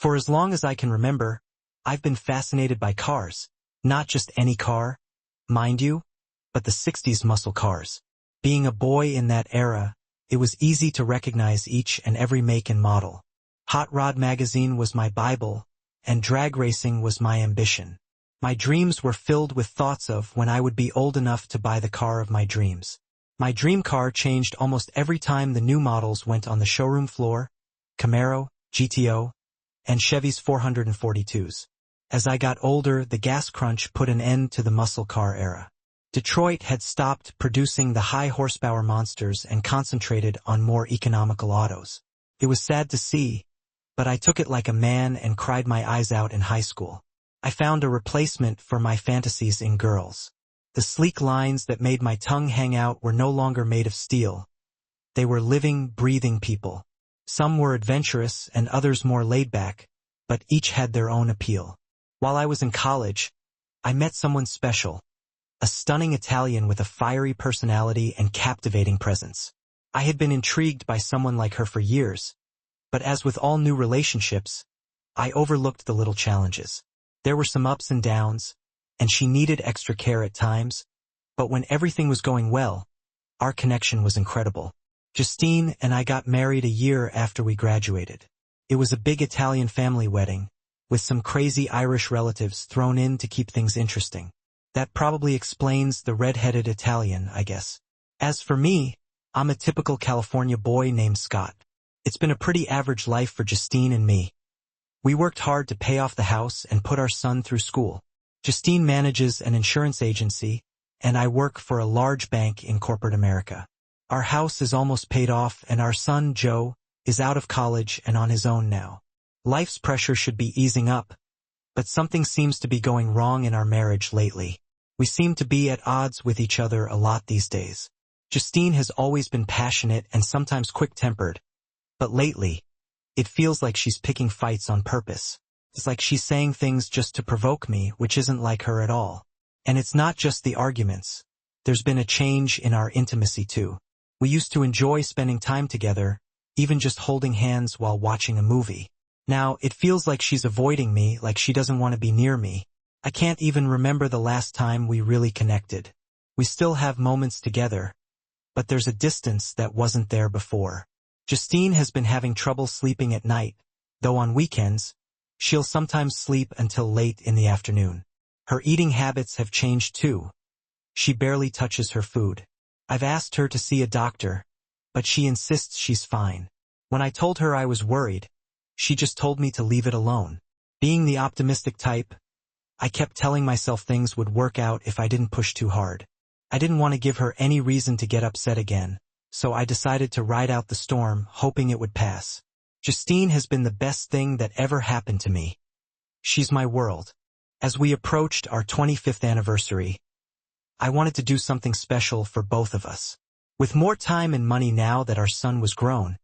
For as long as I can remember, I've been fascinated by cars. Not just any car, mind you, but the 60s muscle cars. Being a boy in that era, it was easy to recognize each and every make and model. Hot Rod magazine was my Bible, and drag racing was my ambition. My dreams were filled with thoughts of when I would be old enough to buy the car of my dreams. My dream car changed almost every time the new models went on the showroom floor: Camaro, GTO, and Chevy's 442s. As I got older, the gas crunch put an end to the muscle car era. Detroit had stopped producing the high-horsepower monsters and concentrated on more economical autos. It was sad to see, but I took it like a man and cried my eyes out in high school. I found a replacement for my fantasies in girls. The sleek lines that made my tongue hang out were no longer made of steel. They were living, breathing people. Some were adventurous and others more laid-back, but each had their own appeal. While I was in college, I met someone special, a stunning Italian with a fiery personality and captivating presence. I had been intrigued by someone like her for years, but as with all new relationships, I overlooked the little challenges. There were some ups and downs, and she needed extra care at times, but when everything was going well, our connection was incredible. Justine and I got married a year after we graduated. It was a big Italian family wedding, with some crazy Irish relatives thrown in to keep things interesting. That probably explains the red-headed Italian, I guess. As for me, I'm a typical California boy named Scott. It's been a pretty average life for Justine and me. We worked hard to pay off the house and put our son through school. Justine manages an insurance agency, and I work for a large bank in corporate America. Our house is almost paid off, and our son, Joe, is out of college and on his own now. Life's pressure should be easing up, but something seems to be going wrong in our marriage lately. We seem to be at odds with each other a lot these days. Justine has always been passionate and sometimes quick-tempered, but lately, it feels like she's picking fights on purpose. It's like she's saying things just to provoke me, which isn't like her at all. And it's not just the arguments. There's been a change in our intimacy too. We used to enjoy spending time together, even just holding hands while watching a movie. Now, it feels like she's avoiding me, like she doesn't want to be near me. I can't even remember the last time we really connected. We still have moments together, but there's a distance that wasn't there before. Justine has been having trouble sleeping at night, though on weekends, she'll sometimes sleep until late in the afternoon. Her eating habits have changed too. She barely touches her food. I've asked her to see a doctor, but she insists she's fine. When I told her I was worried, she just told me to leave it alone. Being the optimistic type, I kept telling myself things would work out if I didn't push too hard. I didn't want to give her any reason to get upset again, so I decided to ride out the storm, hoping it would pass. Justine has been the best thing that ever happened to me. She's my world. As we approached our 25th anniversary, I wanted to do something special for both of us. With more time and money now that our son was grown,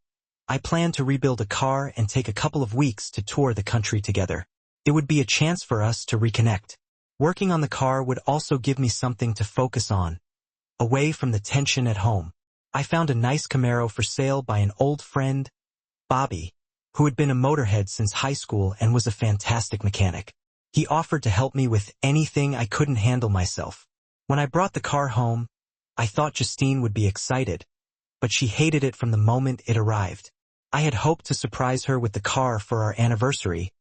I planned to rebuild a car and take a couple of weeks to tour the country together. It would be a chance for us to reconnect. Working on the car would also give me something to focus on, away from the tension at home. I found a nice Camaro for sale by an old friend, Bobby, who had been a motorhead since high school and was a fantastic mechanic. He offered to help me with anything I couldn't handle myself. When I brought the car home, I thought Justine would be excited, but she hated it from the moment it arrived. I had hoped to surprise her with the car for our anniversary,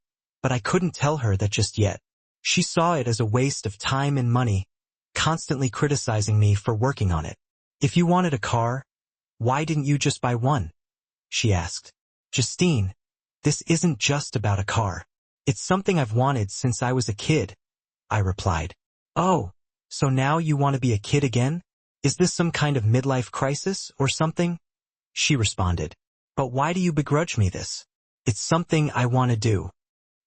but I couldn't tell her that just yet. She saw it as a waste of time and money, constantly criticizing me for working on it. "If you wanted a car, why didn't you just buy one?" she asked. "Justine, this isn't just about a car. It's something I've wanted since I was a kid," I replied. "Oh, so now you want to be a kid again? Is this some kind of midlife crisis or something?" she responded. "But why do you begrudge me this? It's something I want to do."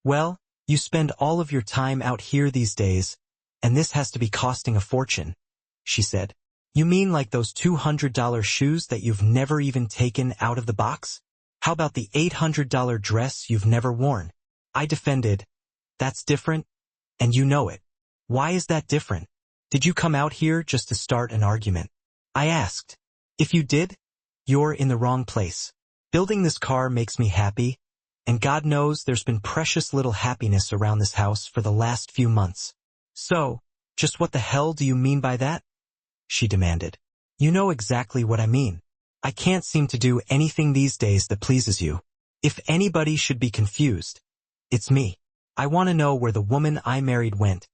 "Well, you spend all of your time out here these days, and this has to be costing a fortune," she said. "You mean like those $200 shoes that you've never even taken out of the box? How about the $800 dress you've never worn?" I defended. "That's different, and you know it." "Why is that different? Did you come out here just to start an argument?" I asked. "If you did, you're in the wrong place. Building this car makes me happy, And God knows there's been precious little happiness around this house for the last few months. So, just what the hell do you mean by that? She demanded. You know exactly what I mean. I can't seem to do anything these days that pleases you. If anybody should be confused, it's me. I want to know where the woman I married went,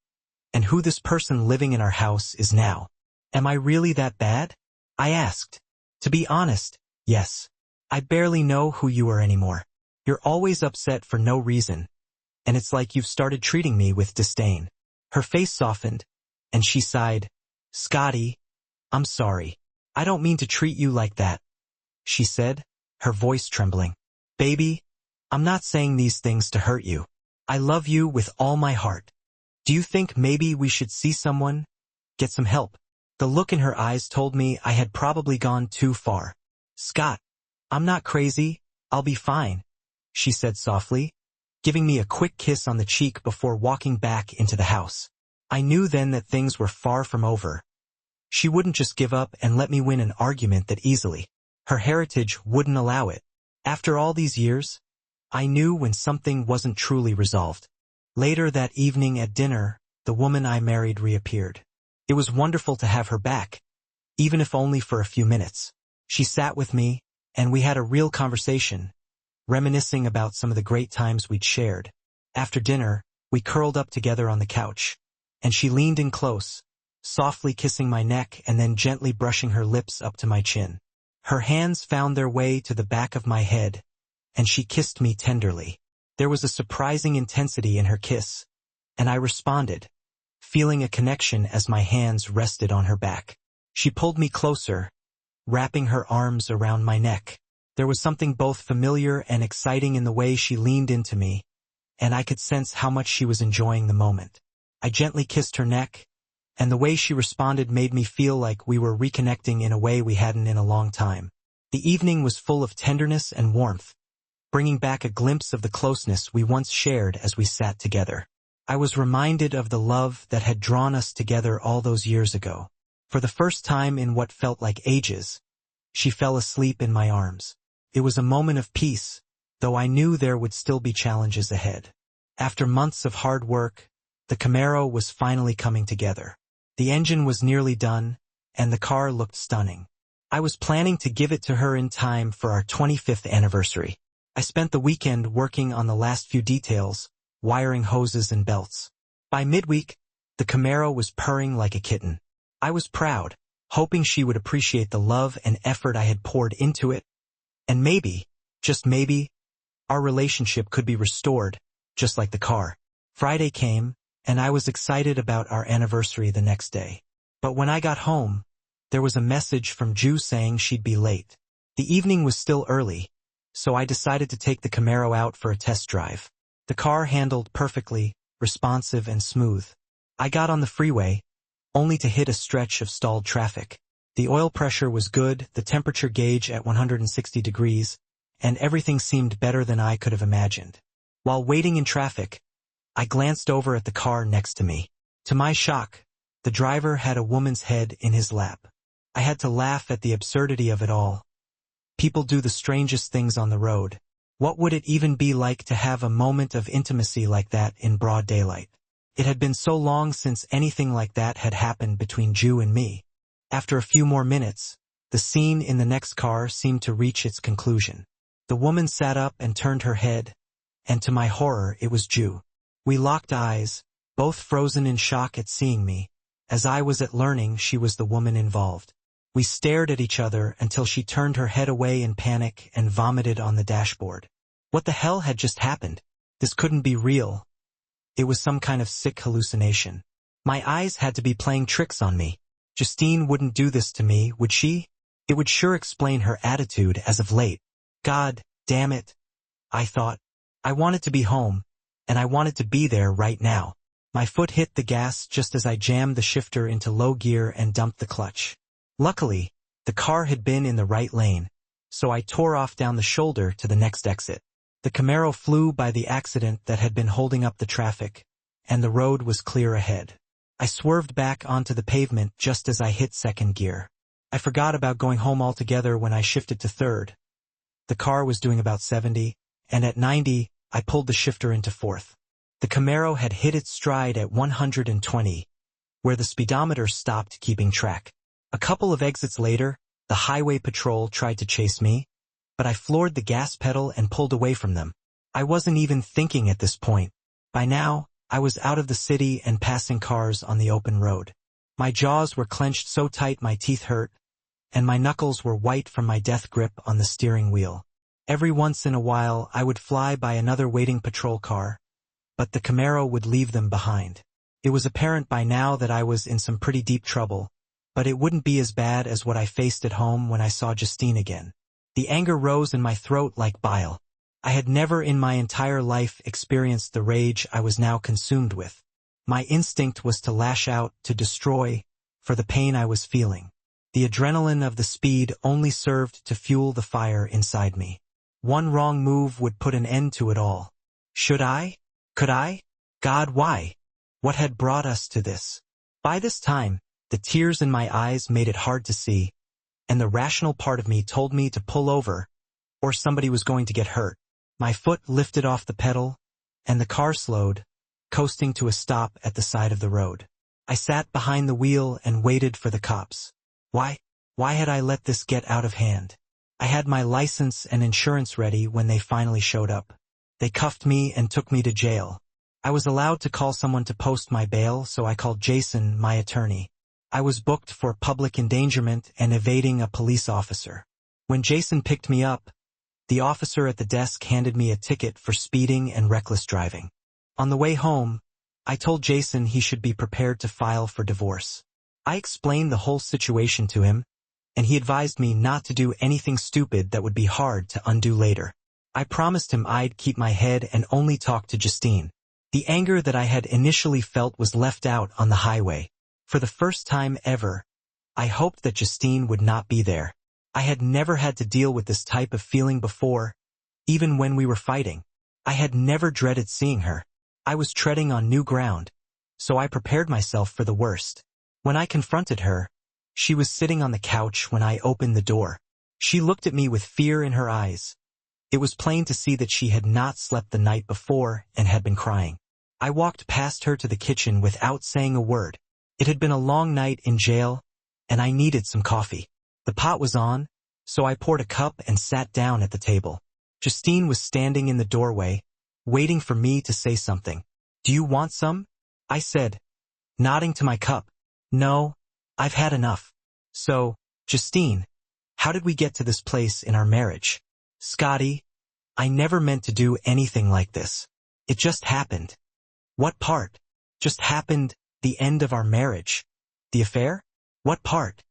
and who this person living in our house is now. Am I really that bad? I asked. To be honest, yes. I barely know who you are anymore. You're always upset for no reason, and it's like you've started treating me with disdain. Her face softened, and she sighed. Scotty, I'm sorry. I don't mean to treat you like that, she said, her voice trembling. Baby, I'm not saying these things to hurt you. I love you with all my heart. Do you think maybe we should see someone? Get some help? The look in her eyes told me I had probably gone too far. Scott, I'm not crazy. I'll be fine, she said softly, giving me a quick kiss on the cheek before walking back into the house. I knew then that things were far from over. She wouldn't just give up and let me win an argument that easily. Her heritage wouldn't allow it. After all these years, I knew when something wasn't truly resolved. Later that evening at dinner, the woman I married reappeared. It was wonderful to have her back, even if only for a few minutes. She sat with me, and we had a real conversation, reminiscing about some of the great times we'd shared. After dinner, we curled up together on the couch, and she leaned in close, softly kissing my neck and then gently brushing her lips up to my chin. Her hands found their way to the back of my head, and she kissed me tenderly. There was a surprising intensity in her kiss, and I responded, feeling a connection as my hands rested on her back. She pulled me closer, wrapping her arms around my neck. There was something both familiar and exciting in the way she leaned into me, and I could sense how much she was enjoying the moment. I gently kissed her neck, and the way she responded made me feel like we were reconnecting in a way we hadn't in a long time. The evening was full of tenderness and warmth, bringing back a glimpse of the closeness we once shared as we sat together. I was reminded of the love that had drawn us together all those years ago. For the first time in what felt like ages, she fell asleep in my arms. It was a moment of peace, though I knew there would still be challenges ahead. After months of hard work, the Camaro was finally coming together. The engine was nearly done, and the car looked stunning. I was planning to give it to her in time for our 25th anniversary. I spent the weekend working on the last few details, wiring hoses and belts. By midweek, the Camaro was purring like a kitten. I was proud, hoping she would appreciate the love and effort I had poured into it, and maybe, just maybe, our relationship could be restored, just like the car. Friday came, and I was excited about our anniversary the next day. But when I got home, there was a message from Ju saying she'd be late. The evening was still early, so I decided to take the Camaro out for a test drive. The car handled perfectly, responsive and smooth. I got on the freeway, only to hit a stretch of stalled traffic. The oil pressure was good, the temperature gauge at 160 degrees, and everything seemed better than I could have imagined. While waiting in traffic, I glanced over at the car next to me. To my shock, the driver had a woman's head in his lap. I had to laugh at the absurdity of it all. People do the strangest things on the road. What would it even be like to have a moment of intimacy like that in broad daylight? It had been so long since anything like that had happened between Ju and me. After a few more minutes, the scene in the next car seemed to reach its conclusion. The woman sat up and turned her head, and to my horror it was Ju. We locked eyes, both frozen in shock at seeing me, as I was at learning she was the woman involved. We stared at each other until she turned her head away in panic and vomited on the dashboard. What the hell had just happened? This couldn't be real. It was some kind of sick hallucination. My eyes had to be playing tricks on me. Justine wouldn't do this to me, would she? It would sure explain her attitude as of late. God damn it, I thought. I wanted to be home, and I wanted to be there right now. My foot hit the gas just as I jammed the shifter into low gear and dumped the clutch. Luckily, the car had been in the right lane, so I tore off down the shoulder to the next exit. The Camaro flew by the accident that had been holding up the traffic, and the road was clear ahead. I swerved back onto the pavement just as I hit second gear. I forgot about going home altogether when I shifted to third. The car was doing about 70, and at 90, I pulled the shifter into fourth. The Camaro had hit its stride at 120, where the speedometer stopped keeping track. A couple of exits later, the highway patrol tried to chase me, but I floored the gas pedal and pulled away from them. I wasn't even thinking at this point. By now, I was out of the city and passing cars on the open road. My jaws were clenched so tight my teeth hurt, and my knuckles were white from my death grip on the steering wheel. Every once in a while, I would fly by another waiting patrol car, but the Camaro would leave them behind. It was apparent by now that I was in some pretty deep trouble, but it wouldn't be as bad as what I faced at home when I saw Justine again. The anger rose in my throat like bile. I had never in my entire life experienced the rage I was now consumed with. My instinct was to lash out, to destroy, for the pain I was feeling. The adrenaline of the speed only served to fuel the fire inside me. One wrong move would put an end to it all. Should I? Could I? God, why? What had brought us to this? By this time, the tears in my eyes made it hard to see, and the rational part of me told me to pull over, or somebody was going to get hurt. My foot lifted off the pedal, and the car slowed, coasting to a stop at the side of the road. I sat behind the wheel and waited for the cops. Why had I let this get out of hand? I had my license and insurance ready when they finally showed up. They cuffed me and took me to jail. I was allowed to call someone to post my bail, so I called Jason, my attorney. I was booked for public endangerment and evading a police officer. When Jason picked me up, the officer at the desk handed me a ticket for speeding and reckless driving. On the way home, I told Jason he should be prepared to file for divorce. I explained the whole situation to him, and he advised me not to do anything stupid that would be hard to undo later. I promised him I'd keep my head and only talk to Justine. The anger that I had initially felt was left out on the highway. For the first time ever, I hoped that Justine would not be there. I had never had to deal with this type of feeling before, even when we were fighting. I had never dreaded seeing her. I was treading on new ground, so I prepared myself for the worst. When I confronted her, she was sitting on the couch when I opened the door. She looked at me with fear in her eyes. It was plain to see that she had not slept the night before and had been crying. I walked past her to the kitchen without saying a word. It had been a long night in jail, and I needed some coffee. The pot was on, so I poured a cup and sat down at the table. Justine was standing in the doorway, waiting for me to say something. "Do you want some?" I said, nodding to my cup. "No, I've had enough." "So, Justine, how did we get to this place in our marriage?" "Scotty, I never meant to do anything like this. It just happened." "What part?" "Just happened, the end of our marriage." "The affair? What part?"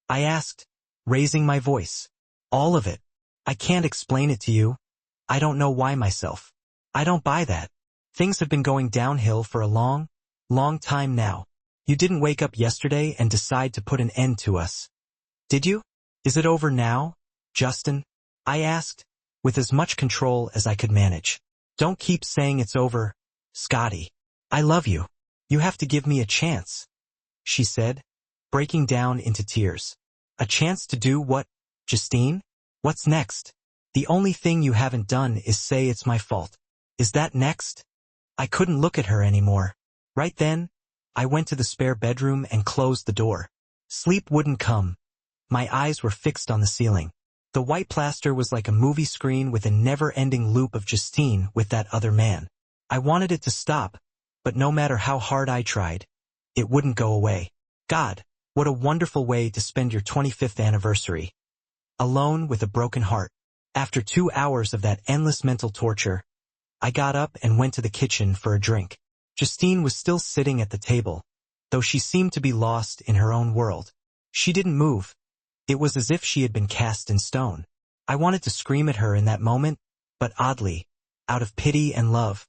I asked, raising my voice. "All of it. I can't explain it to you. I don't know why myself. I don't buy that. Things have been going downhill for a long, long time now. You didn't wake up yesterday and decide to put an end to us, did you? Is it over now, Justin?" I asked, with as much control as I could manage. "Don't keep saying it's over, Scotty. I love you. You have to give me a chance," she said, breaking down into tears. "A chance to do what, Justine? What's next? The only thing you haven't done is say it's my fault. Is that next?" I couldn't look at her anymore. Right then, I went to the spare bedroom and closed the door. Sleep wouldn't come. My eyes were fixed on the ceiling. The white plaster was like a movie screen with a never-ending loop of Justine with that other man. I wanted it to stop, but no matter how hard I tried, it wouldn't go away. God, what a wonderful way to spend your 25th anniversary. Alone with a broken heart. After 2 hours of that endless mental torture, I got up and went to the kitchen for a drink. Justine was still sitting at the table, though she seemed to be lost in her own world. She didn't move. It was as if she had been cast in stone. I wanted to scream at her in that moment, but oddly, out of pity and love,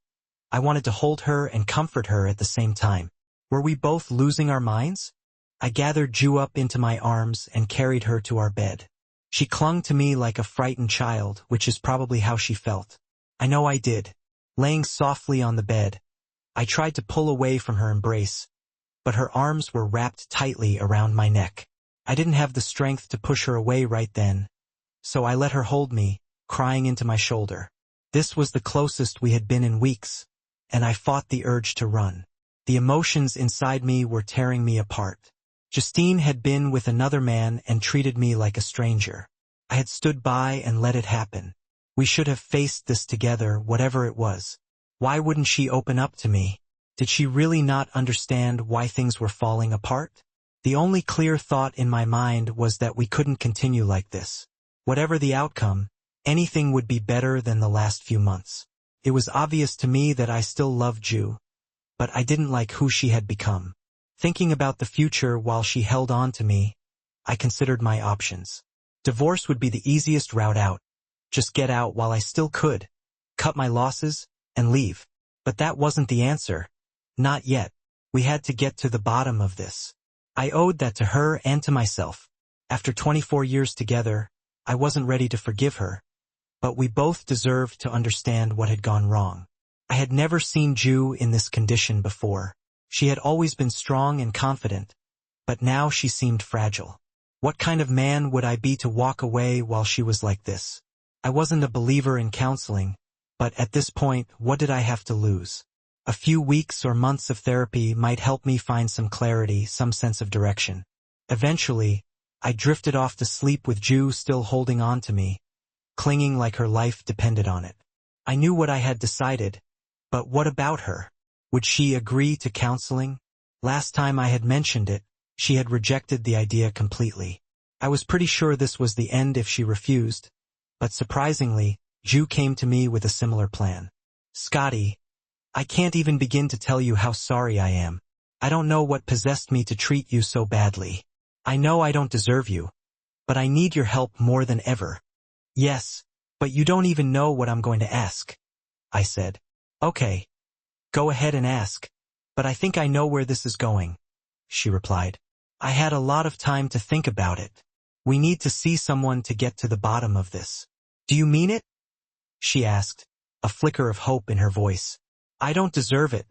I wanted to hold her and comfort her at the same time. Were we both losing our minds? I gathered Ju up into my arms and carried her to our bed. She clung to me like a frightened child, which is probably how she felt. I know I did. Laying softly on the bed, I tried to pull away from her embrace, but her arms were wrapped tightly around my neck. I didn't have the strength to push her away right then, so I let her hold me, crying into my shoulder. This was the closest we had been in weeks, and I fought the urge to run. The emotions inside me were tearing me apart. Justine had been with another man and treated me like a stranger. I had stood by and let it happen. We should have faced this together, whatever it was. Why wouldn't she open up to me? Did she really not understand why things were falling apart? The only clear thought in my mind was that we couldn't continue like this. Whatever the outcome, anything would be better than the last few months. It was obvious to me that I still loved Ju, but I didn't like who she had become. Thinking about the future while she held on to me, I considered my options. Divorce would be the easiest route out. Just get out while I still could, cut my losses, and leave. But that wasn't the answer. Not yet. We had to get to the bottom of this. I owed that to her and to myself. After 24 years together, I wasn't ready to forgive her, but we both deserved to understand what had gone wrong. I had never seen Ju in this condition before. She had always been strong and confident, but now she seemed fragile. What kind of man would I be to walk away while she was like this? I wasn't a believer in counseling, but at this point, what did I have to lose? A few weeks or months of therapy might help me find some clarity, some sense of direction. Eventually, I drifted off to sleep with Ju still holding on to me, clinging like her life depended on it. I knew what I had decided, but what about her? Would she agree to counseling? Last time I had mentioned it, she had rejected the idea completely. I was pretty sure this was the end if she refused, but surprisingly, Ju came to me with a similar plan. Scotty, I can't even begin to tell you how sorry I am. I don't know what possessed me to treat you so badly. I know I don't deserve you, but I need your help more than ever. Yes, but you don't even know what I'm going to ask, I said. Okay. Go ahead and ask, but I think I know where this is going, she replied. I had a lot of time to think about it. We need to see someone to get to the bottom of this. Do you mean it? She asked, a flicker of hope in her voice. I don't deserve it,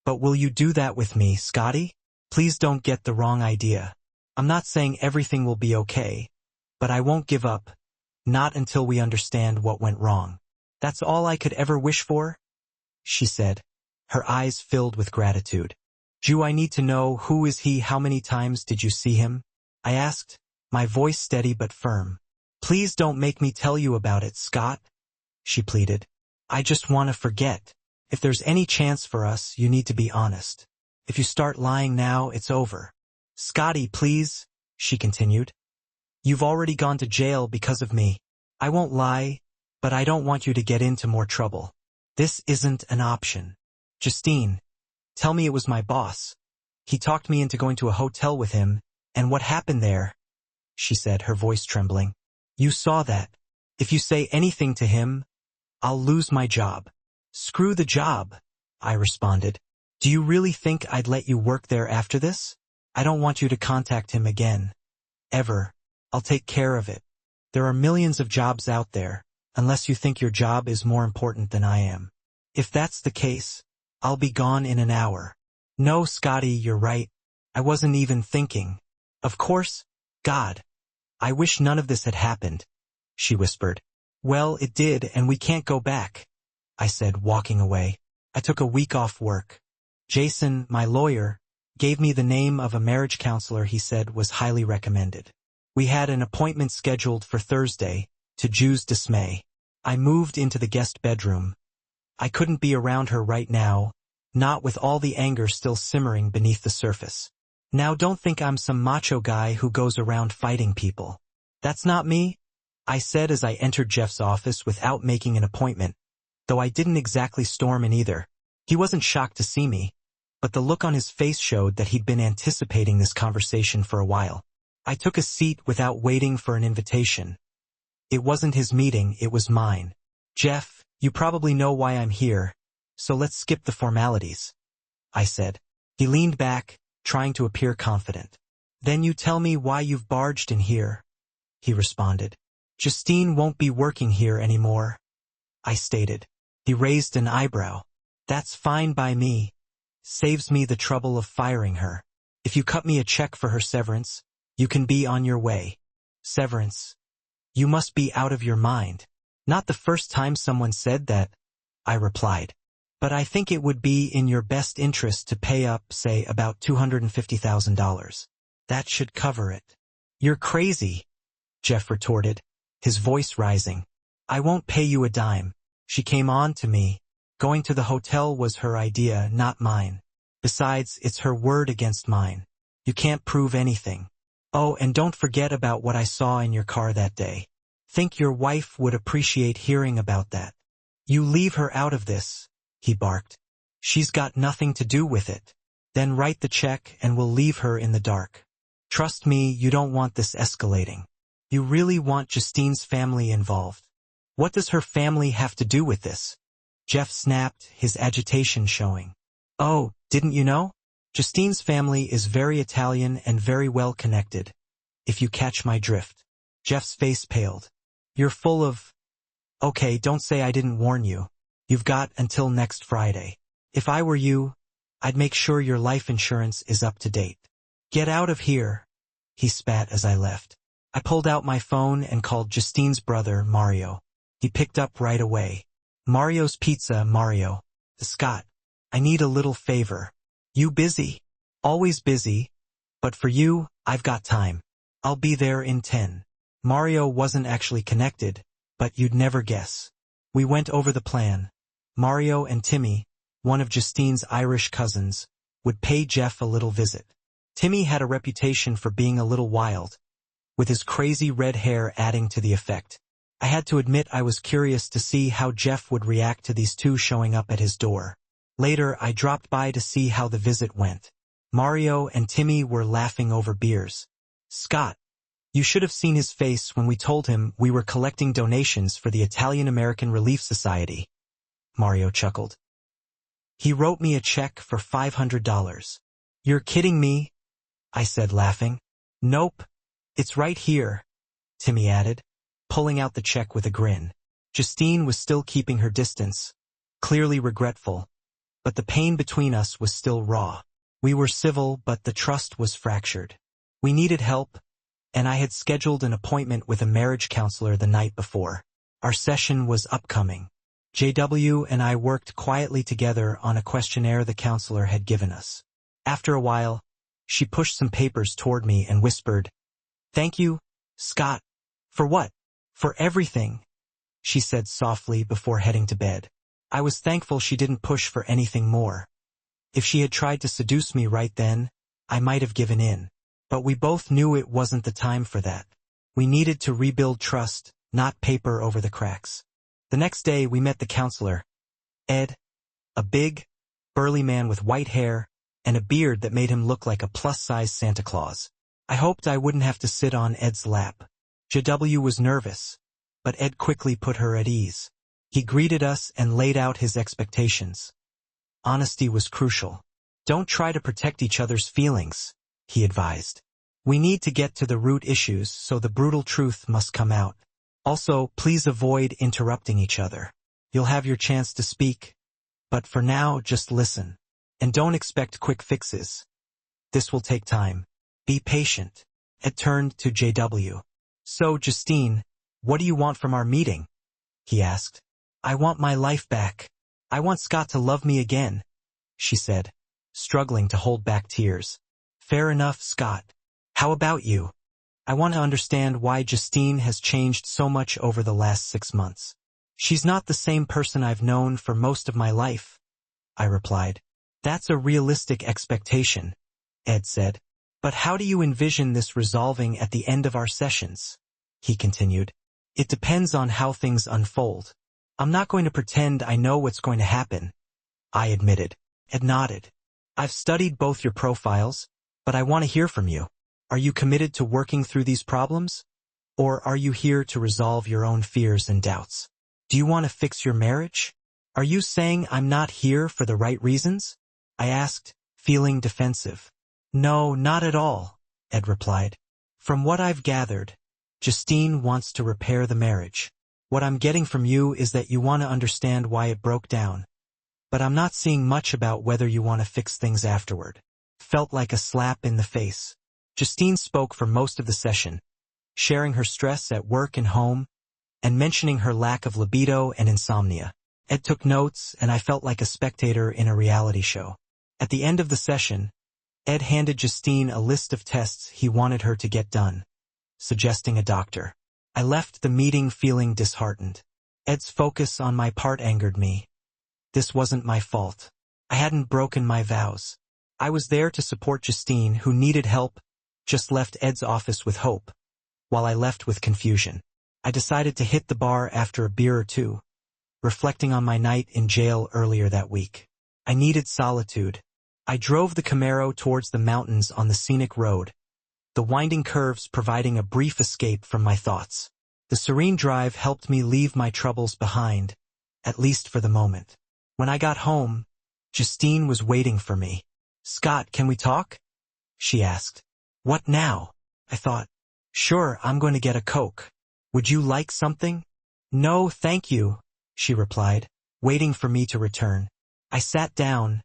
but will you do that with me, Scotty? Please don't get the wrong idea. I'm not saying everything will be okay, but I won't give up, not until we understand what went wrong. That's all I could ever wish for, she said, her eyes filled with gratitude. Ju, I need to know, who is he? How many times did you see him? I asked, my voice steady but firm. Please don't make me tell you about it, Scott, she pleaded. I just want to forget. If there's any chance for us, you need to be honest. If you start lying now, it's over. Scotty, please, she continued. You've already gone to jail because of me. I won't lie, but I don't want you to get into more trouble. This isn't an option. Justine, tell me it was my boss. He talked me into going to a hotel with him, and what happened there? She said, her voice trembling. You saw that. If you say anything to him, I'll lose my job. Screw the job, I responded. Do you really think I'd let you work there after this? I don't want you to contact him again. Ever. I'll take care of it. There are millions of jobs out there, unless you think your job is more important than I am. If that's the case, I'll be gone in an hour. No, Scotty, you're right. I wasn't even thinking. Of course, God. I wish none of this had happened, she whispered. Well, it did, and we can't go back, I said, walking away. I took a week off work. Jason, my lawyer, gave me the name of a marriage counselor he said was highly recommended. We had an appointment scheduled for Thursday, to Ju's dismay. I moved into the guest bedroom. I couldn't be around her right now, not with all the anger still simmering beneath the surface. Now don't think I'm some macho guy who goes around fighting people. That's not me, I said as I entered Jeff's office without making an appointment, though I didn't exactly storm in either. He wasn't shocked to see me, but the look on his face showed that he'd been anticipating this conversation for a while. I took a seat without waiting for an invitation. It wasn't his meeting, it was mine. Jeff, you probably know why I'm here, so let's skip the formalities, I said. He leaned back, trying to appear confident. Then you tell me why you've barged in here, he responded. Justine won't be working here anymore, I stated. He raised an eyebrow. That's fine by me. Saves me the trouble of firing her. If you cut me a check for her severance, you can be on your way. Severance? You must be out of your mind. Not the first time someone said that, I replied. But I think it would be in your best interest to pay up, say, about $250,000. That should cover it. You're crazy, Jeff retorted, his voice rising. I won't pay you a dime. She came on to me. Going to the hotel was her idea, not mine. Besides, it's her word against mine. You can't prove anything. Oh, and don't forget about what I saw in your car that day. Think your wife would appreciate hearing about that. You leave her out of this, he barked. She's got nothing to do with it. Then write the check and we'll leave her in the dark. Trust me, you don't want this escalating. You really want Justine's family involved. What does her family have to do with this? Jeff snapped, his agitation showing. Oh, didn't you know? Justine's family is very Italian and very well connected. If you catch my drift. Jeff's face paled. You're full of... Okay, don't say I didn't warn you. You've got until next Friday. If I were you, I'd make sure your life insurance is up to date. Get out of here, he spat as I left. I pulled out my phone and called Justine's brother, Mario. He picked up right away. Mario's Pizza, Mario. Scott, I need a little favor. You busy? Always busy. But for you, I've got time. I'll be there in 10. Mario wasn't actually connected, but you'd never guess. We went over the plan. Mario and Timmy, one of Justine's Irish cousins, would pay Jeff a little visit. Timmy had a reputation for being a little wild, with his crazy red hair adding to the effect. I had to admit I was curious to see how Jeff would react to these two showing up at his door. Later, I dropped by to see how the visit went. Mario and Timmy were laughing over beers. Scott, you should have seen his face when we told him we were collecting donations for the Italian-American Relief Society. Mario chuckled. He wrote me a check for $500. You're kidding me? I said, laughing. Nope. It's right here, Timmy added, pulling out the check with a grin. Justine was still keeping her distance, clearly regretful, but the pain between us was still raw. We were civil, but the trust was fractured. We needed help, and I had scheduled an appointment with a marriage counselor the night before. Our session was upcoming. JW and I worked quietly together on a questionnaire the counselor had given us. After a while, she pushed some papers toward me and whispered, "Thank you, Scott." "For what?" "For everything," she said softly before heading to bed. I was thankful she didn't push for anything more. If she had tried to seduce me right then, I might have given in. But we both knew it wasn't the time for that. We needed to rebuild trust, not paper over the cracks. The next day we met the counselor, Ed, a big, burly man with white hair and a beard that made him look like a plus-size Santa Claus. I hoped I wouldn't have to sit on Ed's lap. JW was nervous, but Ed quickly put her at ease. He greeted us and laid out his expectations. Honesty was crucial. Don't try to protect each other's feelings, he advised. We need to get to the root issues, so the brutal truth must come out. Also, please avoid interrupting each other. You'll have your chance to speak, but for now, just listen. And don't expect quick fixes. This will take time. Be patient. Ed turned to JW. So, Justine, what do you want from our meeting? He asked. I want my life back. I want Scott to love me again, she said, struggling to hold back tears. Fair enough, Scott. How about you? I want to understand why Justine has changed so much over the last 6 months. She's not the same person I've known for most of my life, I replied. That's a realistic expectation, Ed said. But how do you envision this resolving at the end of our sessions? He continued. It depends on how things unfold. I'm not going to pretend I know what's going to happen, I admitted. Ed nodded. I've studied both your profiles, but I want to hear from you. Are you committed to working through these problems? Or are you here to resolve your own fears and doubts? Do you want to fix your marriage? Are you saying I'm not here for the right reasons? I asked, feeling defensive. No, not at all, Ed replied. From what I've gathered, Justine wants to repair the marriage. What I'm getting from you is that you want to understand why it broke down. But I'm not seeing much about whether you want to fix things afterward. Felt like a slap in the face. Justine spoke for most of the session, sharing her stress at work and home, and mentioning her lack of libido and insomnia. Ed took notes, and I felt like a spectator in a reality show. At the end of the session, Ed handed Justine a list of tests he wanted her to get done, suggesting a doctor. I left the meeting feeling disheartened. Ed's focus on my part angered me. This wasn't my fault. I hadn't broken my vows. I was there to support Justine, who needed help, just left Ed's office with hope, while I left with confusion. I decided to hit the bar after a beer or two, reflecting on my night in jail earlier that week. I needed solitude. I drove the Camaro towards the mountains on the scenic road, the winding curves providing a brief escape from my thoughts. The serene drive helped me leave my troubles behind, at least for the moment. When I got home, Justine was waiting for me. "Scott, can we talk?" she asked. "What now?" I thought. "Sure, I'm going to get a Coke. Would you like something?" "No, thank you," she replied, waiting for me to return. I sat down,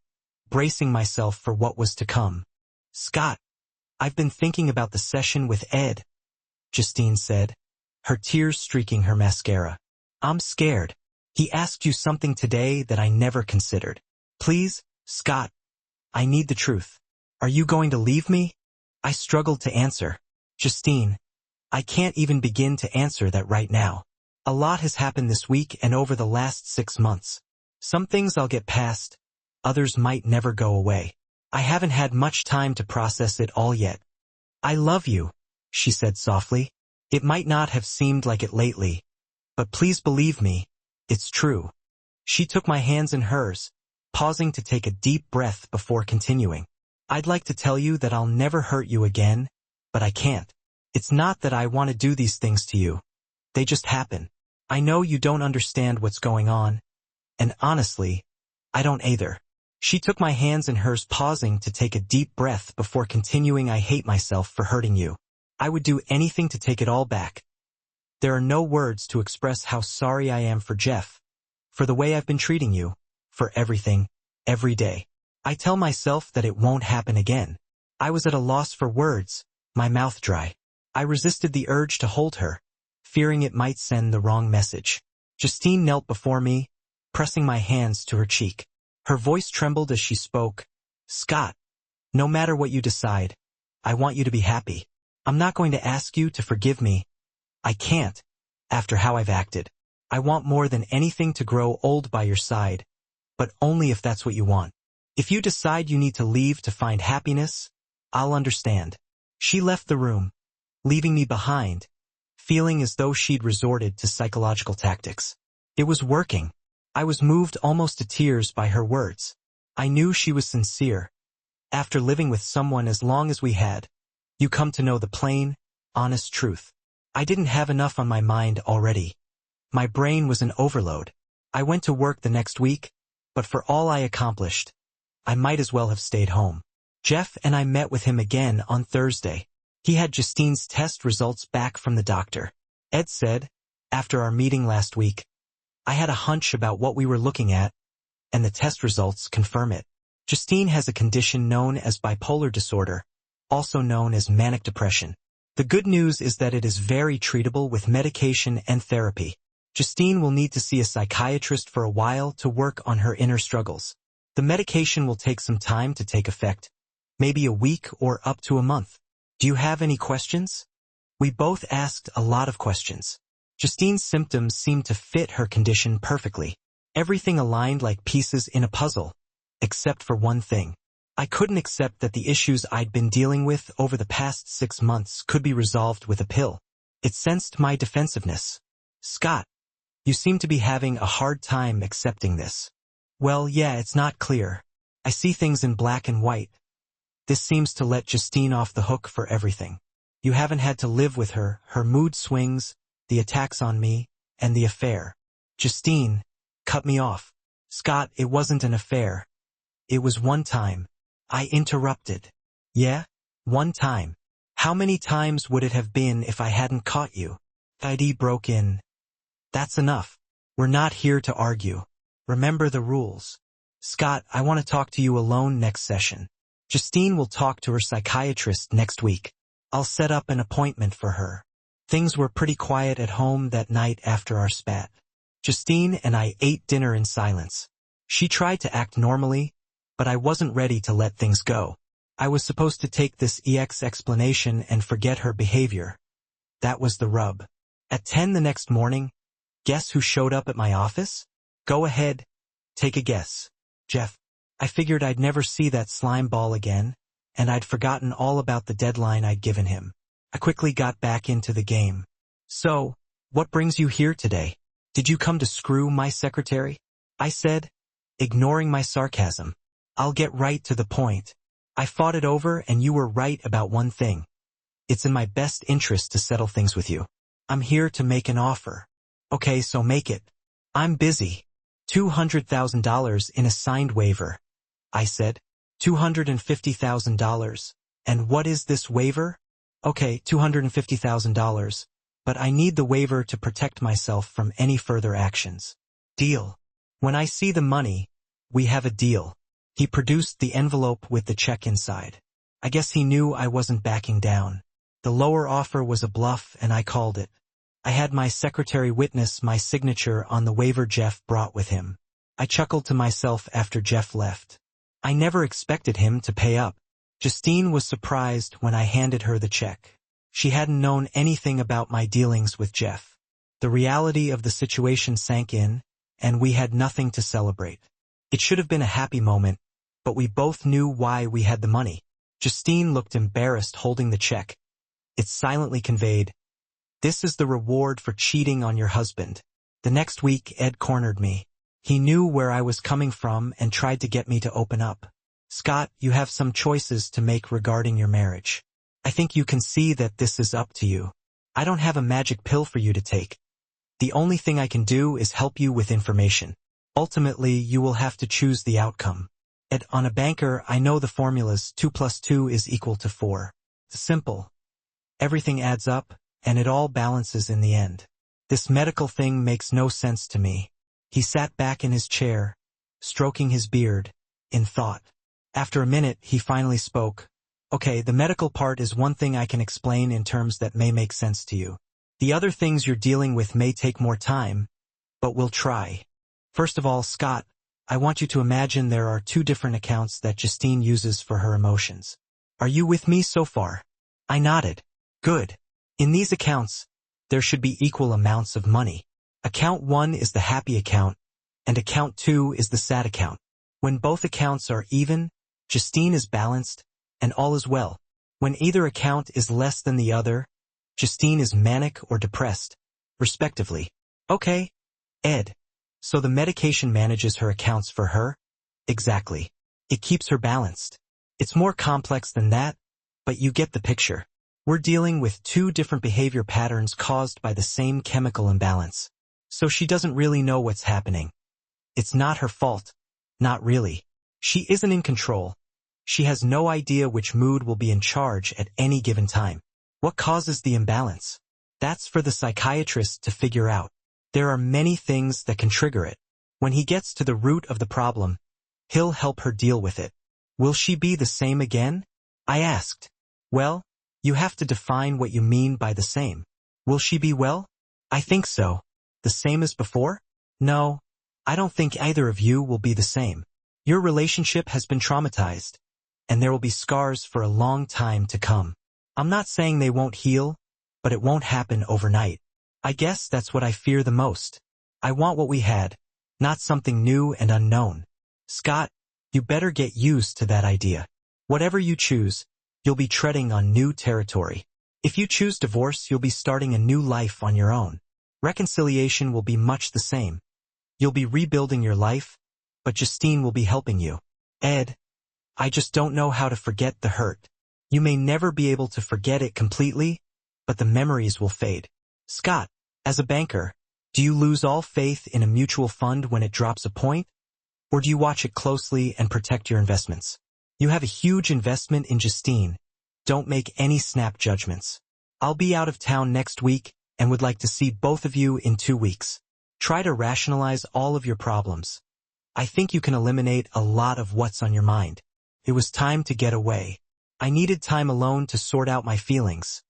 bracing myself for what was to come. "Scott, I've been thinking about the session with Ed," Justine said, her tears streaking her mascara. "I'm scared. He asked you something today that I never considered. Please, Scott, I need the truth. Are you going to leave me?" I struggled to answer. "Justine, I can't even begin to answer that right now. A lot has happened this week and over the last 6 months. Some things I'll get past, others might never go away. I haven't had much time to process it all yet." "I love you," she said softly. "It might not have seemed like it lately, but please believe me, it's true." She took my hands in hers, pausing to take a deep breath before continuing. "I'd like to tell you that I'll never hurt you again, but I can't. It's not that I want to do these things to you. They just happen. I know you don't understand what's going on, and honestly, I don't either." She took my hands in hers, pausing to take a deep breath before continuing. "I hate myself for hurting you. I would do anything to take it all back. There are no words to express how sorry I am for Jeff, for the way I've been treating you, for everything, every day. I tell myself that it won't happen again." I was at a loss for words, my mouth dry. I resisted the urge to hold her, fearing it might send the wrong message. Justine knelt before me, pressing my hands to her cheek. Her voice trembled as she spoke. "Scott, no matter what you decide, I want you to be happy. I'm not going to ask you to forgive me. I can't, after how I've acted. I want more than anything to grow old by your side, but only if that's what you want. If you decide you need to leave to find happiness, I'll understand." She left the room, leaving me behind, feeling as though she'd resorted to psychological tactics. It was working. I was moved almost to tears by her words. I knew she was sincere. After living with someone as long as we had, you come to know the plain, honest truth. I didn't have enough on my mind already. My brain was in overload. I went to work the next week, but for all I accomplished, I might as well have stayed home. Jeff and I met with him again on Thursday. He had Justine's test results back from the doctor. Ed said, after our meeting last week, "I had a hunch about what we were looking at, and the test results confirm it. Justine has a condition known as bipolar disorder, also known as manic depression. The good news is that it is very treatable with medication and therapy. Justine will need to see a psychiatrist for a while to work on her inner struggles. The medication will take some time to take effect, maybe a week or up to a month. Do you have any questions?" We both asked a lot of questions. Justine's symptoms seemed to fit her condition perfectly. Everything aligned like pieces in a puzzle, except for one thing. I couldn't accept that the issues I'd been dealing with over the past 6 months could be resolved with a pill. It sensed my defensiveness. "Scott, you seem to be having a hard time accepting this." "Well, yeah, it's not clear. I see things in black and white. This seems to let Justine off the hook for everything. You haven't had to live with her, her mood swings, the attacks on me, and the affair." Justine cut me off. "Scott, it wasn't an affair. It was one time." I interrupted. "Yeah? One time. How many times would it have been if I hadn't caught you?" ID broke in. "That's enough. We're not here to argue. Remember the rules. Scott, I want to talk to you alone next session. Justine will talk to her psychiatrist next week. I'll set up an appointment for her." Things were pretty quiet at home that night after our spat. Justine and I ate dinner in silence. She tried to act normally, but I wasn't ready to let things go. I was supposed to take this explanation and forget her behavior. That was the rub. At 10 the next morning, guess who showed up at my office? Go ahead, take a guess. Jeff. I figured I'd never see that slime ball again, and I'd forgotten all about the deadline I'd given him. I quickly got back into the game. So, what brings you here today? Did you come to screw my secretary? I said, ignoring my sarcasm. I'll get right to the point. I fought it over and you were right about one thing. It's in my best interest to settle things with you. I'm here to make an offer. Okay, so make it. I'm busy. $200,000 in a signed waiver. I said, $250,000. And what is this waiver? Okay, $250,000, but I need the waiver to protect myself from any further actions. Deal. When I see the money, we have a deal. He produced the envelope with the check inside. I guess he knew I wasn't backing down. The lower offer was a bluff and I called it. I had my secretary witness my signature on the waiver Jeff brought with him. I chuckled to myself after Jeff left. I never expected him to pay up. Justine was surprised when I handed her the check. She hadn't known anything about my dealings with Jeff. The reality of the situation sank in, and we had nothing to celebrate. It should have been a happy moment, but we both knew why we had the money. Justine looked embarrassed holding the check. It silently conveyed, "This is the reward for cheating on your husband." The next week, Ed cornered me. He knew where I was coming from and tried to get me to open up. "Scott, you have some choices to make regarding your marriage. I think you can see that this is up to you. I don't have a magic pill for you to take. The only thing I can do is help you with information. Ultimately, you will have to choose the outcome. On a banker, I know the formulas 2 + 2 is equal to 4. Simple. Everything adds up, and it all balances in the end. This medical thing makes no sense to me." He sat back in his chair, stroking his beard, in thought. After a minute, he finally spoke. "Okay, the medical part is one thing I can explain in terms that may make sense to you. The other things you're dealing with may take more time, but we'll try. First of all, Scott, I want you to imagine there are 2 different accounts that Justine uses for her emotions. Are you with me so far?" I nodded. "Good. In these accounts, there should be equal amounts of money. Account 1 is the happy account, and account 2 is the sad account. When both accounts are even, Justine is balanced, and all is well. When either account is less than the other, Justine is manic or depressed, respectively." "Okay, Ed. So the medication manages her accounts for her?" "Exactly. It keeps her balanced. It's more complex than that, but you get the picture. We're dealing with 2 different behavior patterns caused by the same chemical imbalance. So she doesn't really know what's happening. It's not her fault. Not really. She isn't in control. She has no idea which mood will be in charge at any given time. What causes the imbalance? That's for the psychiatrist to figure out. There are many things that can trigger it. When he gets to the root of the problem, he'll help her deal with it." "Will she be the same again?" I asked. "Well, you have to define what you mean by the same. Will she be well?" "I think so." "The same as before?" "No, I don't think either of you will be the same. Your relationship has been traumatized, and there will be scars for a long time to come. I'm not saying they won't heal, but it won't happen overnight. I guess that's what I fear the most. I want what we had, not something new and unknown. Scott, you better get used to that idea. Whatever you choose, you'll be treading on new territory. If you choose divorce, you'll be starting a new life on your own. Reconciliation will be much the same. You'll be rebuilding your life, but Justine will be helping you. Ed, I just don't know how to forget the hurt. You may never be able to forget it completely, but the memories will fade. Scott, as a banker, do you lose all faith in a mutual fund when it drops a point? Or do you watch it closely and protect your investments? You have a huge investment in Justine. Don't make any snap judgments. I'll be out of town next week and would like to see both of you in 2 weeks. Try to rationalize all of your problems. I think you can eliminate a lot of what's on your mind. It was time to get away. I needed time alone to sort out my feelings.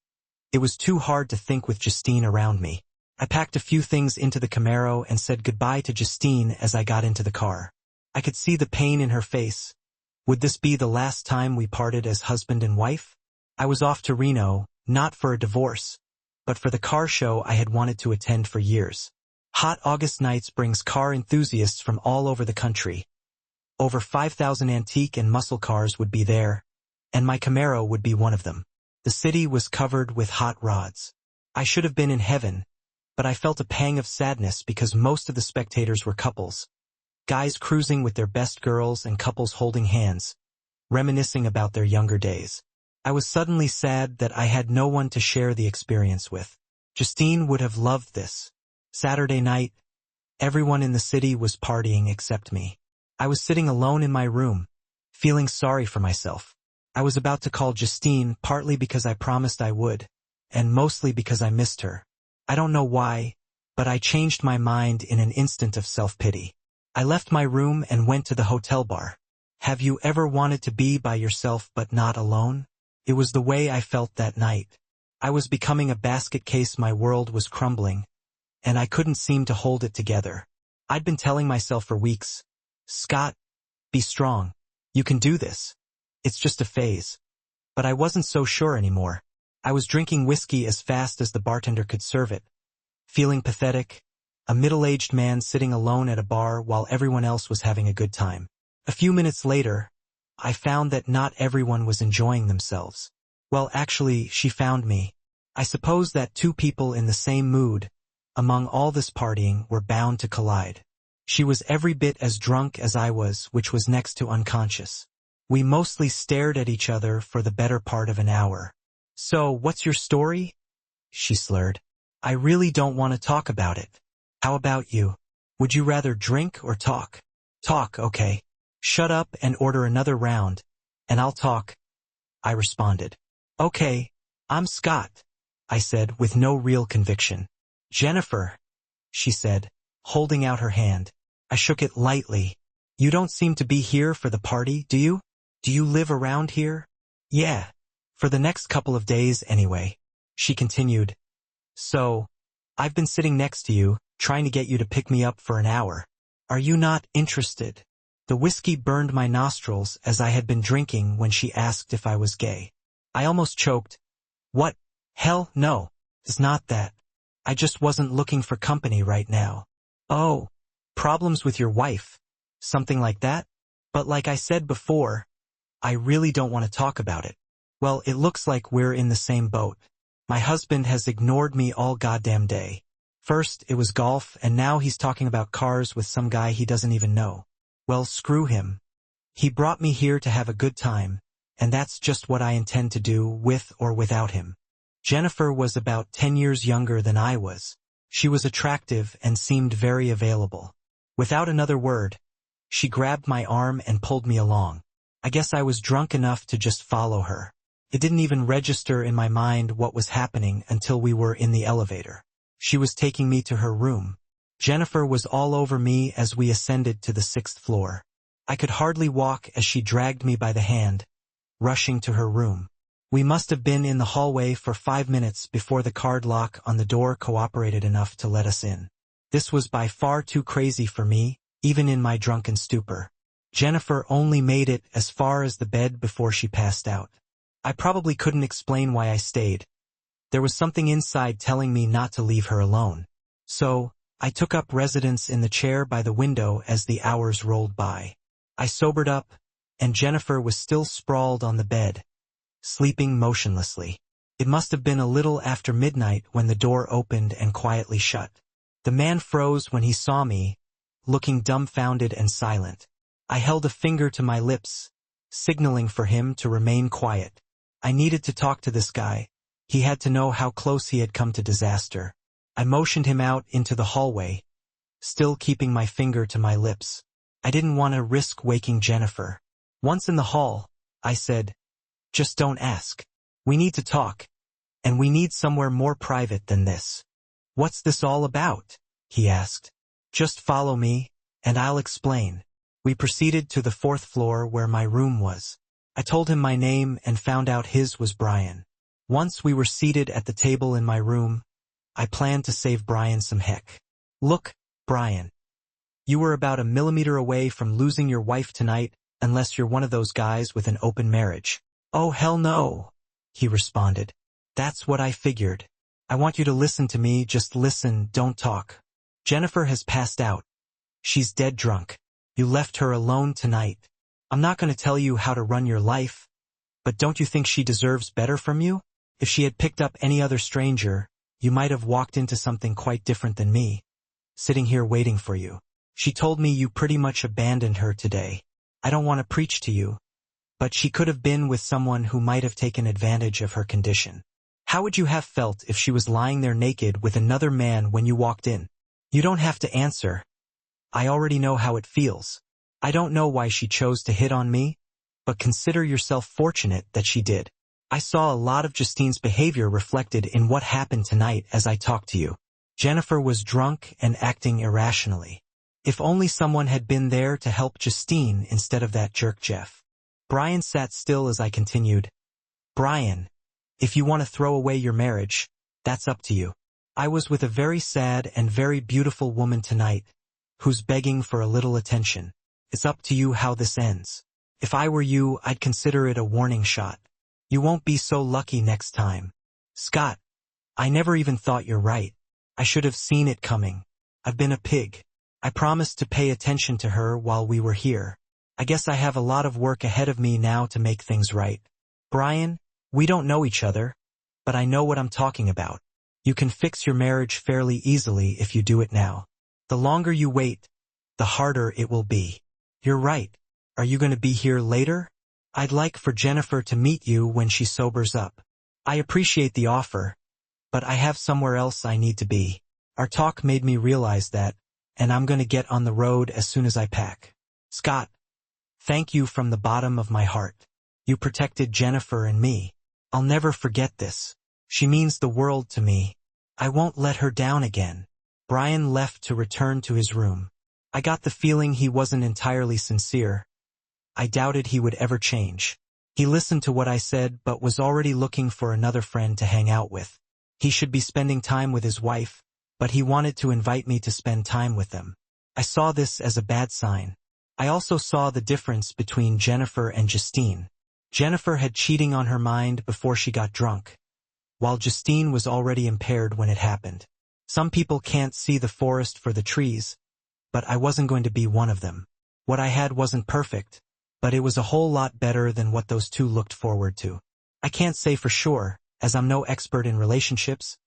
It was too hard to think with Justine around me. I packed a few things into the Camaro and said goodbye to Justine as I got into the car. I could see the pain in her face. Would this be the last time we parted as husband and wife? I was off to Reno, not for a divorce, but for the car show I had wanted to attend for years. Hot August nights brings car enthusiasts from all over the country. Over 5,000 antique and muscle cars would be there, and my Camaro would be one of them. The city was covered with hot rods. I should have been in heaven, but I felt a pang of sadness because most of the spectators were couples. Guys cruising with their best girls and couples holding hands, reminiscing about their younger days. I was suddenly sad that I had no one to share the experience with. Justine would have loved this. Saturday night, everyone in the city was partying except me. I was sitting alone in my room, feeling sorry for myself. I was about to call Justine, partly because I promised I would, and mostly because I missed her. I don't know why, but I changed my mind in an instant of self-pity. I left my room and went to the hotel bar. Have you ever wanted to be by yourself but not alone? It was the way I felt that night. I was becoming a basket case, my world was crumbling, and I couldn't seem to hold it together. I'd been telling myself for weeks, Scott, be strong. You can do this. It's just a phase. But I wasn't so sure anymore. I was drinking whiskey as fast as the bartender could serve it, feeling pathetic, a middle-aged man sitting alone at a bar while everyone else was having a good time. A few minutes later, I found that not everyone was enjoying themselves. Well, actually, she found me. I suppose that two people in the same mood, among all this partying, were bound to collide. She was every bit as drunk as I was, which was next to unconscious. We mostly stared at each other for the better part of an hour. So, what's your story? She slurred. I really don't want to talk about it. How about you? Would you rather drink or talk? Talk, okay. Shut up and order another round, and I'll talk, I responded. Okay, I'm Scott, I said with no real conviction. Jennifer, she said, holding out her hand. I shook it lightly. You don't seem to be here for the party, do you? Do you live around here? Yeah, for the next couple of days anyway, she continued. So, I've been sitting next to you, trying to get you to pick me up for an hour. Are you not interested? The whiskey burned my nostrils as I had been drinking when she asked if I was gay. I almost choked. What? Hell no, it's not that. I just wasn't looking for company right now. Oh, problems with your wife? Something like that? But like I said before, I really don't want to talk about it. Well, it looks like we're in the same boat. My husband has ignored me all goddamn day. First, it was golf, and now he's talking about cars with some guy he doesn't even know. Well, screw him. He brought me here to have a good time, and that's just what I intend to do, with or without him. Jennifer was about 10 years younger than I was. She was attractive and seemed very available. Without another word, she grabbed my arm and pulled me along. I guess I was drunk enough to just follow her. It didn't even register in my mind what was happening until we were in the elevator. She was taking me to her room. Jennifer was all over me as we ascended to the 6th floor. I could hardly walk as she dragged me by the hand, rushing to her room. We must have been in the hallway for 5 minutes before the card lock on the door cooperated enough to let us in. This was by far too crazy for me, even in my drunken stupor. Jennifer only made it as far as the bed before she passed out. I probably couldn't explain why I stayed. There was something inside telling me not to leave her alone. So, I took up residence in the chair by the window as the hours rolled by. I sobered up, and Jennifer was still sprawled on the bed, sleeping motionlessly. It must have been a little after midnight when the door opened and quietly shut. The man froze when he saw me, looking dumbfounded and silent. I held a finger to my lips, signaling for him to remain quiet. I needed to talk to this guy. He had to know how close he had come to disaster. I motioned him out into the hallway, still keeping my finger to my lips. I didn't want to risk waking Jennifer. Once in the hall, I said, "Just don't ask. We need to talk, and we need somewhere more private than this." "What's this all about?" he asked. "Just follow me, and I'll explain." We proceeded to the 4th floor where my room was. I told him my name and found out his was Brian. Once we were seated at the table in my room, I planned to save Brian some heck. Look, Brian. You were about a millimeter away from losing your wife tonight, unless you're one of those guys with an open marriage. Oh, hell no, he responded. That's what I figured. I want you to listen to me, just listen, don't talk. Jennifer has passed out. She's dead drunk. You left her alone tonight. I'm not going to tell you how to run your life, but don't you think she deserves better from you? If she had picked up any other stranger, you might have walked into something quite different than me, sitting here waiting for you. She told me you pretty much abandoned her today. I don't want to preach to you, but she could have been with someone who might have taken advantage of her condition. How would you have felt if she was lying there naked with another man when you walked in? You don't have to answer. I already know how it feels. I don't know why she chose to hit on me, but consider yourself fortunate that she did. I saw a lot of Justine's behavior reflected in what happened tonight as I talked to you. Jennifer was drunk and acting irrationally. If only someone had been there to help Justine instead of that jerk Jeff. Brian sat still as I continued. Brian, if you want to throw away your marriage, that's up to you. I was with a very sad and very beautiful woman tonight, who's begging for a little attention. It's up to you how this ends. If I were you, I'd consider it a warning shot. You won't be so lucky next time. Scott, I never even thought you're right. I should have seen it coming. I've been a pig. I promised to pay attention to her while we were here. I guess I have a lot of work ahead of me now to make things right. Brian, we don't know each other, but I know what I'm talking about. You can fix your marriage fairly easily if you do it now. The longer you wait, the harder it will be. You're right. Are you going to be here later? I'd like for Jennifer to meet you when she sobers up. I appreciate the offer, but I have somewhere else I need to be. Our talk made me realize that, and I'm going to get on the road as soon as I pack. Scott, thank you from the bottom of my heart. You protected Jennifer and me. I'll never forget this. She means the world to me. I won't let her down again. Brian left to return to his room. I got the feeling he wasn't entirely sincere. I doubted he would ever change. He listened to what I said but was already looking for another friend to hang out with. He should be spending time with his wife, but he wanted to invite me to spend time with them. I saw this as a bad sign. I also saw the difference between Jennifer and Justine. Jennifer had cheating on her mind before she got drunk, while Justine was already impaired when it happened. Some people can't see the forest for the trees, but I wasn't going to be one of them. What I had wasn't perfect, but it was a whole lot better than what those two looked forward to. I can't say for sure, as I'm no expert in relationships,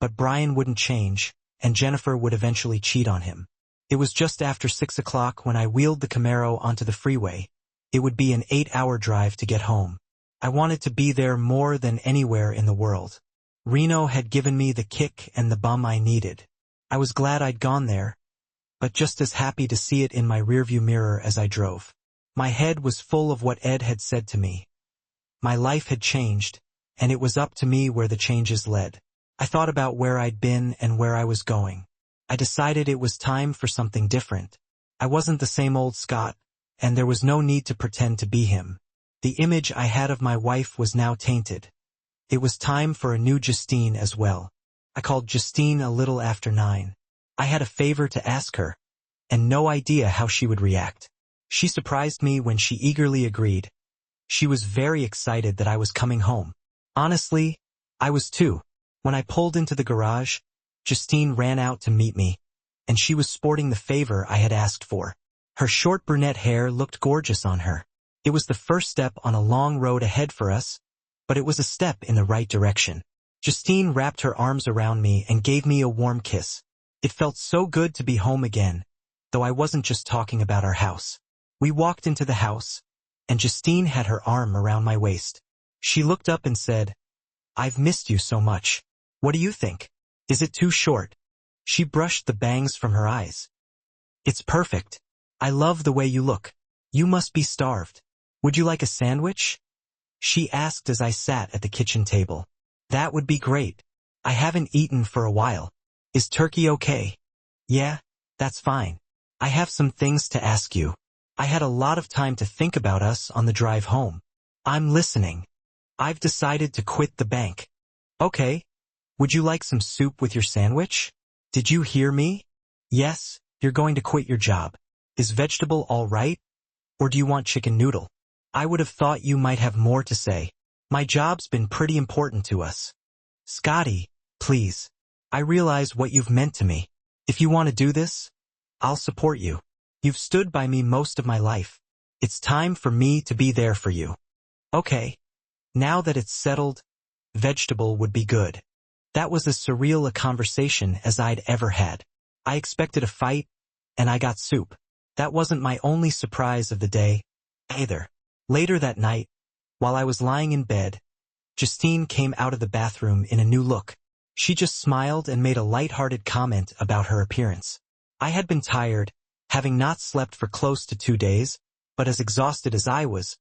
but Brian wouldn't change, and Jennifer would eventually cheat on him. It was just after 6 o'clock when I wheeled the Camaro onto the freeway. It would be an 8-hour drive to get home. I wanted to be there more than anywhere in the world. Reno had given me the kick and the bum I needed. I was glad I'd gone there, but just as happy to see it in my rearview mirror as I drove. My head was full of what Ed had said to me. My life had changed, and it was up to me where the changes led. I thought about where I'd been and where I was going. I decided it was time for something different. I wasn't the same old Scott, and there was no need to pretend to be him. The image I had of my wife was now tainted. It was time for a new Justine as well. I called Justine a little after 9. I had a favor to ask her, and no idea how she would react. She surprised me when she eagerly agreed. She was very excited that I was coming home. Honestly, I was too. When I pulled into the garage, Justine ran out to meet me, and she was sporting the favor I had asked for. Her short brunette hair looked gorgeous on her. It was the first step on a long road ahead for us, but it was a step in the right direction. Justine wrapped her arms around me and gave me a warm kiss. It felt so good to be home again, though I wasn't just talking about our house. We walked into the house, and Justine had her arm around my waist. She looked up and said, "I've missed you so much. What do you think? Is it too short?" She brushed the bangs from her eyes. "It's perfect. I love the way you look. You must be starved. Would you like a sandwich?" she asked as I sat at the kitchen table. "That would be great. I haven't eaten for a while. Is turkey okay?" "Yeah, that's fine. I have some things to ask you." I had a lot of time to think about us on the drive home. "I'm listening." "I've decided to quit the bank. Okay. Would you like some soup with your sandwich? Did you hear me? Yes, you're going to quit your job. Is vegetable all right? Or do you want chicken noodle? I would have thought you might have more to say. My job's been pretty important to us. Scotty, please. I realize what you've meant to me. If you want to do this, I'll support you. You've stood by me most of my life. It's time for me to be there for you. Okay. Now that it's settled, vegetable would be good. That was as surreal a conversation as I'd ever had. I expected a fight, and I got soup. That wasn't my only surprise of the day, either. Later that night, while I was lying in bed, Justine came out of the bathroom in a new look. She just smiled and made a light-hearted comment about her appearance. I had been tired, having not slept for close to 2 days, but as exhausted as I was,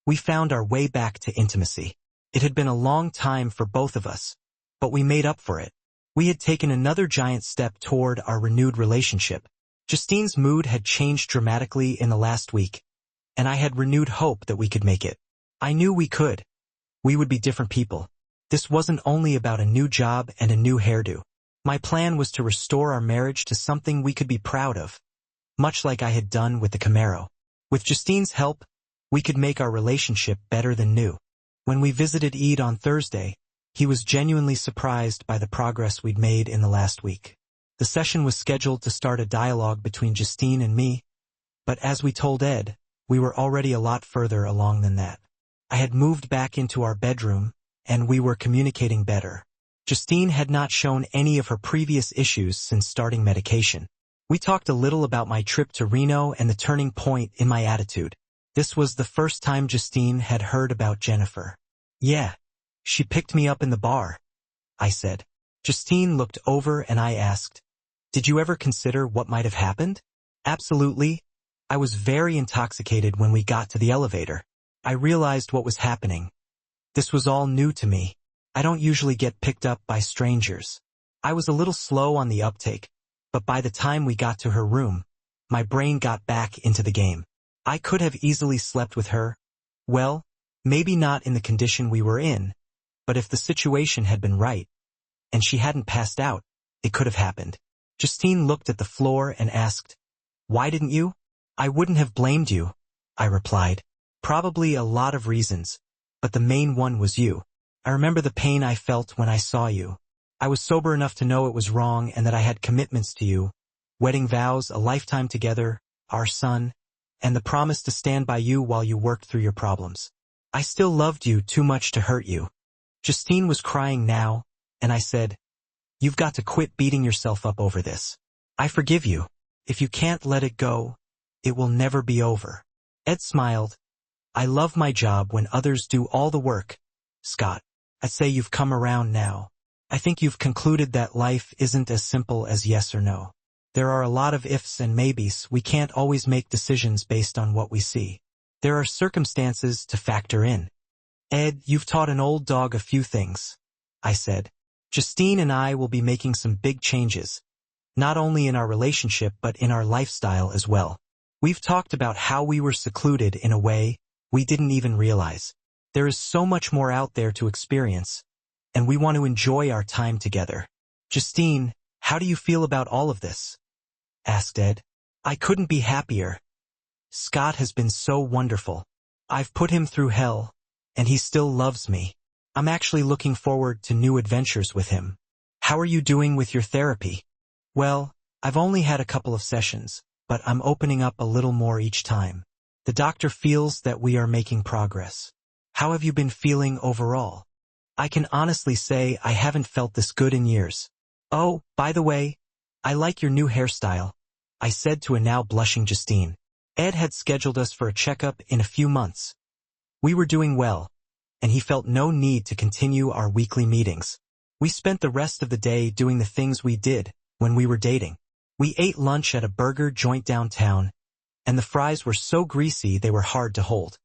we found our way back to intimacy. It had been a long time for both of us, but we made up for it. We had taken another giant step toward our renewed relationship. Justine's mood had changed dramatically in the last week, and I had renewed hope that we could make it. I knew we could. We would be different people. This wasn't only about a new job and a new hairdo. My plan was to restore our marriage to something we could be proud of, much like I had done with the Camaro. With Justine's help, we could make our relationship better than new. When we visited Ed on Thursday, he was genuinely surprised by the progress we'd made in the last week. The session was scheduled to start a dialogue between Justine and me, but as we told Ed, we were already a lot further along than that. I had moved back into our bedroom, and we were communicating better. Justine had not shown any of her previous issues since starting medication. We talked a little about my trip to Reno and the turning point in my attitude. This was the first time Justine had heard about Jennifer. Yeah, she picked me up in the bar, I said. Justine looked over and I asked, did you ever consider what might have happened? Absolutely. I was very intoxicated when we got to the elevator. I realized what was happening. This was all new to me. I don't usually get picked up by strangers. I was a little slow on the uptake, but by the time we got to her room, my brain got back into the game. I could have easily slept with her. Well, maybe not in the condition we were in, but if the situation had been right, and she hadn't passed out, it could have happened. Justine looked at the floor and asked, why didn't you? I wouldn't have blamed you, I replied. Probably a lot of reasons, but the main one was you. I remember the pain I felt when I saw you. I was sober enough to know it was wrong and that I had commitments to you, wedding vows, a lifetime together, our son, and the promise to stand by you while you worked through your problems. I still loved you too much to hurt you. Justine was crying now, and I said, you've got to quit beating yourself up over this. I forgive you. If you can't let it go, it will never be over. Ed smiled. I love my job when others do all the work. Scott, I'd say you've come around now. I think you've concluded that life isn't as simple as yes or no. There are a lot of ifs and maybes. We can't always make decisions based on what we see. There are circumstances to factor in. Ed, you've taught an old dog a few things, I said. Justine and I will be making some big changes, not only in our relationship but in our lifestyle as well. We've talked about how we were secluded in a way we didn't even realize. There is so much more out there to experience, and we want to enjoy our time together. Justine, how do you feel about all of this? Asked Ed. I couldn't be happier. Scott has been so wonderful. I've put him through hell, and he still loves me. I'm actually looking forward to new adventures with him. How are you doing with your therapy? Well, I've only had a couple of sessions, but I'm opening up a little more each time. The doctor feels that we are making progress. How have you been feeling overall? I can honestly say I haven't felt this good in years. Oh, by the way, I like your new hairstyle, I said to a now blushing Justine. Ed had scheduled us for a checkup in a few months. We were doing well, and he felt no need to continue our weekly meetings. We spent the rest of the day doing the things we did when we were dating. We ate lunch at a burger joint downtown, and the fries were so greasy they were hard to hold.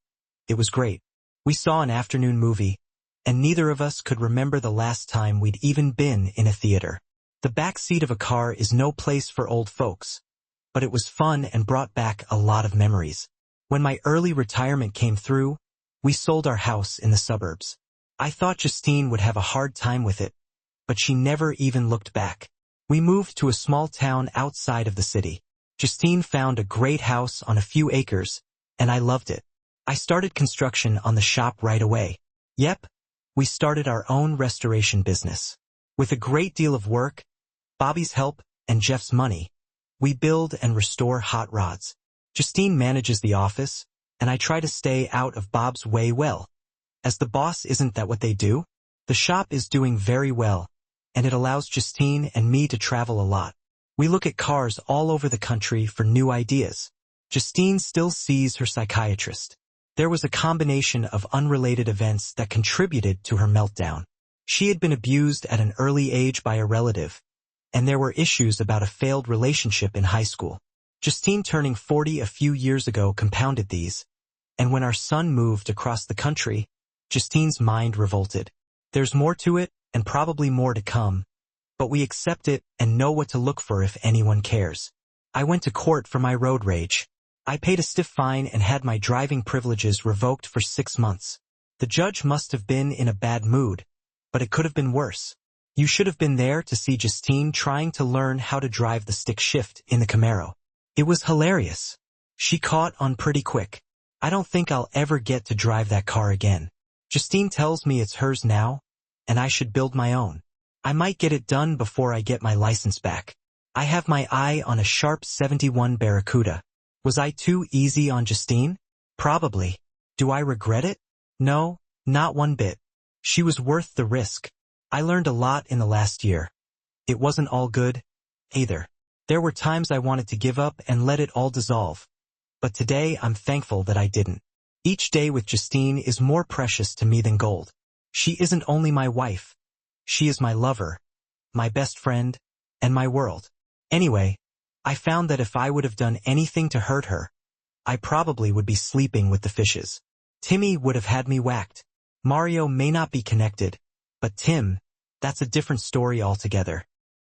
It was great. We saw an afternoon movie, and neither of us could remember the last time we'd even been in a theater. The back seat of a car is no place for old folks, but it was fun and brought back a lot of memories. When my early retirement came through, we sold our house in the suburbs. I thought Justine would have a hard time with it, but she never even looked back. We moved to a small town outside of the city. Justine found a great house on a few acres, and I loved it. I started construction on the shop right away. Yep, we started our own restoration business. With a great deal of work, Bobby's help, and Jeff's money, we build and restore hot rods. Justine manages the office, and I try to stay out of Bob's way. Well, as the boss, isn't that what they do? The shop is doing very well, and it allows Justine and me to travel a lot. We look at cars all over the country for new ideas. Justine still sees her psychiatrist. There was a combination of unrelated events that contributed to her meltdown. She had been abused at an early age by a relative, and there were issues about a failed relationship in high school. Justine turning 40 a few years ago compounded these, and when our son moved across the country, Justine's mind revolted. There's more to it, and probably more to come, but we accept it and know what to look for if anyone cares. I went to court for my road rage. I paid a stiff fine and had my driving privileges revoked for 6 months. The judge must have been in a bad mood, but it could have been worse. You should have been there to see Justine trying to learn how to drive the stick shift in the Camaro. It was hilarious. She caught on pretty quick. I don't think I'll ever get to drive that car again. Justine tells me it's hers now, and I should build my own. I might get it done before I get my license back. I have my eye on a sharp 71 Barracuda. Was I too easy on Justine? Probably. Do I regret it? No, not one bit. She was worth the risk. I learned a lot in the last year. It wasn't all good, either. There were times I wanted to give up and let it all dissolve. But today I'm thankful that I didn't. Each day with Justine is more precious to me than gold. She isn't only my wife. She is my lover, my best friend, and my world. Anyway, I found that if I would have done anything to hurt her, I probably would be sleeping with the fishes. Timmy would have had me whacked. Mario may not be connected, but Tim, that's a different story altogether.